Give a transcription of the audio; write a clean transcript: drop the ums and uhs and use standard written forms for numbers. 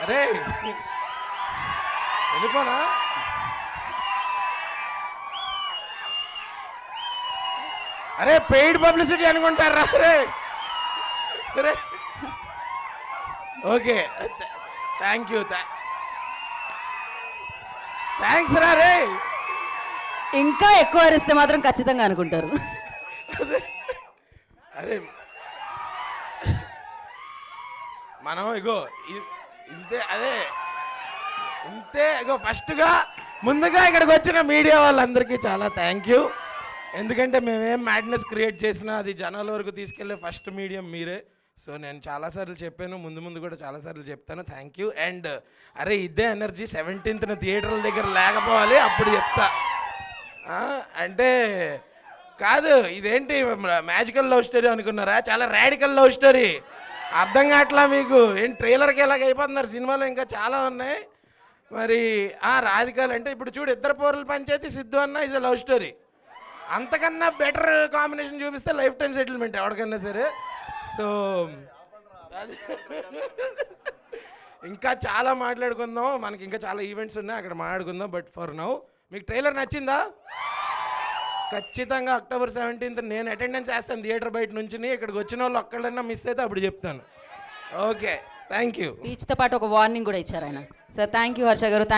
అరే వెళ్ళిపోనా? అరే paid publicity అనుకుంటారా? అరే అరే ఓకే, థ్యాంక్ యూ, థ్యాంక్స్ రా. రే ఇంకా ఎక్కువ అరిస్తే మాత్రం ఖచ్చితంగా అనుకుంటారు. అరే మనం ఇగో ఇంతే, అదే ఇంతే ఇగో. ఫస్ట్గా ముందుగా ఇక్కడికి వచ్చిన మీడియా వాళ్ళందరికీ చాలా థ్యాంక్ యూ. ఎందుకంటే మేమేం మ్యాడ్నెస్ క్రియేట్ చేసినా అది జనాల వరకు తీసుకెళ్ళే ఫస్ట్ మీడియం మీరే. సో నేను చాలాసార్లు చెప్పాను, ముందు ముందు కూడా చాలాసార్లు చెప్తాను. Thank you. అండ్ అరే ఇదే ఎనర్జీ 17th థియేటర్ల దగ్గర లేకపోవాలి, అప్పుడు చెప్తా. అంటే కాదు, ఇదేంటి మ్యాజికల్ లవ్ స్టోరీ అనుకున్నారా? చాలా రాడికల్ లవ్ స్టోరీ. అర్థం కావట్లా మీకు? ఏం ట్రైలర్కి ఎలాగ అయిపోతున్నారు, సినిమాలో ఇంకా చాలా ఉన్నాయి. మరి రాధికల్ అంటే ఇప్పుడు చూడు, ఇద్దరు పౌరుల పంచాయతీ, సిద్ధు అన్న ఇస్ లవ్ స్టోరీ. అంతకన్నా బెటర్ కాంబినేషన్ చూపిస్తే లైఫ్ టైం సెటిల్మెంట్ ఎవరికన్నా సరే. సో ఇంకా చాలా మాట్లాడుకుందాం, మనకి ఇంకా చాలా ఈవెంట్స్ ఉన్నాయి, అక్కడ మాట్లాడుకుందాం. బట్ ఫర్ నౌ మీకు ట్రైలర్ నచ్చిందా? ఖచ్చితంగా October 17th నేను అటెండెన్స్ వేస్తాను థియేటర్ బయట నుంచి. ఇక్కడికి వచ్చిన వాళ్ళు ఒక్కళ్ళన్నా మిస్ అయితే అప్పుడు చెప్తాను. Okay, thank you. స్పీచ్తో పాటు ఒక వార్నింగ్ కూడా ఇచ్చారు ఆయన. సార్ థ్యాంక్ యూ హర్ష గారు. థ్యాంక్